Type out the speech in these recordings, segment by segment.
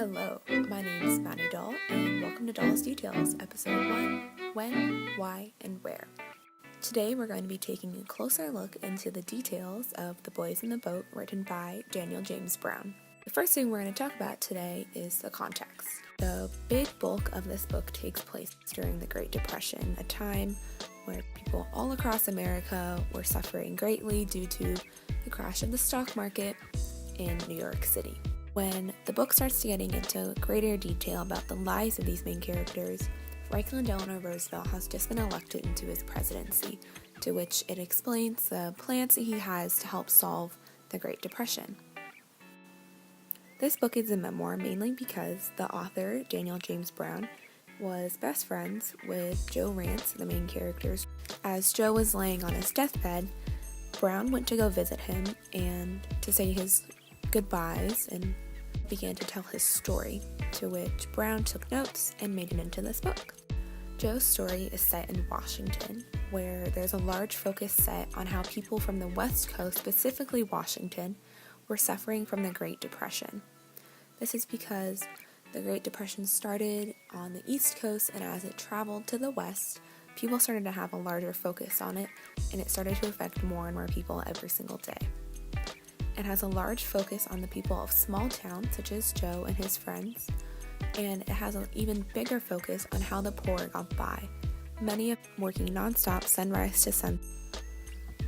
Hello, my name is Maddie Doll, and welcome to Doll's Details, Episode 1, When, Why, and Where. Today we're going to be taking a closer look into the details of The Boys in the Boat, written by Daniel James Brown. The first thing we're going to talk about today is the context. The big bulk of this book takes place during the Great Depression, a time where people all across America were suffering greatly due to the crash of the stock market in New York City. When the book starts getting into greater detail about the lives of these main characters, Franklin Delano Roosevelt has just been elected into his presidency, to which it explains the plans that he has to help solve the Great Depression. This book is a memoir mainly because the author, Daniel James Brown, was best friends with Joe Rance, the main characters. As Joe was laying on his deathbed, Brown went to go visit him and to say his goodbyes and began to tell his story, to which Brown took notes and made it into this book. Joe's story is set in Washington, where there's a large focus set on how people from the West Coast, specifically Washington, were suffering from the Great Depression. This is because the Great Depression started on the East Coast, and as it traveled to the West, people started to have a larger focus on it, and it started to affect more and more people every single day. It has a large focus on the people of small towns, such as Joe and his friends, and it has an even bigger focus on how the poor got by, many of them working nonstop sunrise to sun.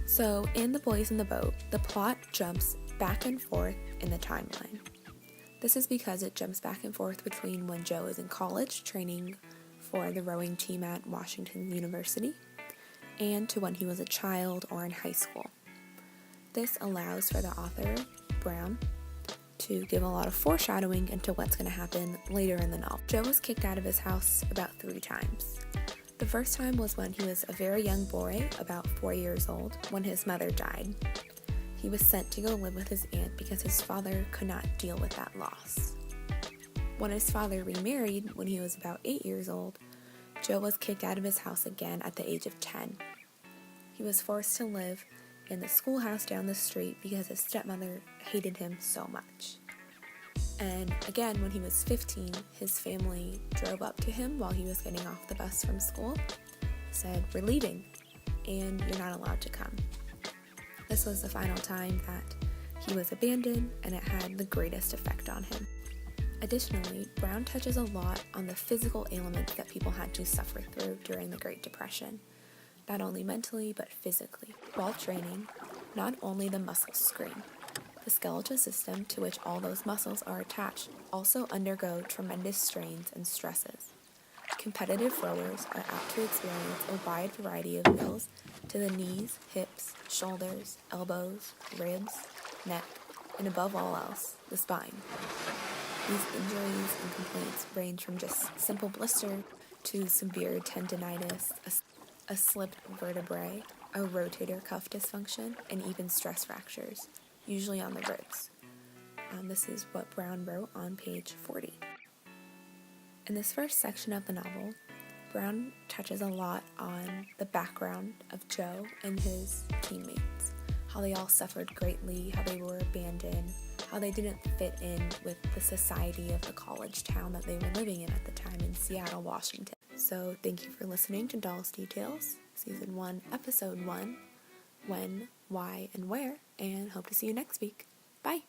So, in The Boys in the Boat, the plot jumps back and forth in the timeline. This is because it jumps back and forth between when Joe is in college, training for the rowing team at Washington University, and to when he was a child or in high school. This allows for the author, Brown, to give a lot of foreshadowing into what's going to happen later in the novel. Joe was kicked out of his house about 3 times. The first time was when he was a very young boy, about 4 years old, when his mother died. He was sent to go live with his aunt because his father could not deal with that loss. When his father remarried, when he was about 8 years old, Joe was kicked out of his house again at the age of 10. He was forced to live in the schoolhouse down the street because his stepmother hated him so much. And again, when he was 15, his family drove up to him while he was getting off the bus from school, said, "We're leaving, and you're not allowed to come." This was the final time that he was abandoned, and it had the greatest effect on him. Additionally, Brown touches a lot on the physical ailments that people had to suffer through during the Great Depression, not only mentally, but physically. While training, not only the muscles scream, the skeletal system to which all those muscles are attached also undergo tremendous strains and stresses. Competitive rowers are apt to experience a wide variety of ills to the knees, hips, shoulders, elbows, ribs, neck, and above all else, the spine. These injuries and complaints range from just simple blister to severe tendinitis, a slipped vertebrae, a rotator cuff dysfunction, and even stress fractures, usually on the ribs. This is what Brown wrote on page 40. In this first section of the novel, Brown touches a lot on the background of Joe and his teammates, how they all suffered greatly, how they were abandoned, how they didn't fit in with the society of the college town that they were living in at the time in Seattle, Washington. So thank you for listening to Doll's Details, Season 1, Episode 1, When, Why, and Where, and hope to see you next week. Bye!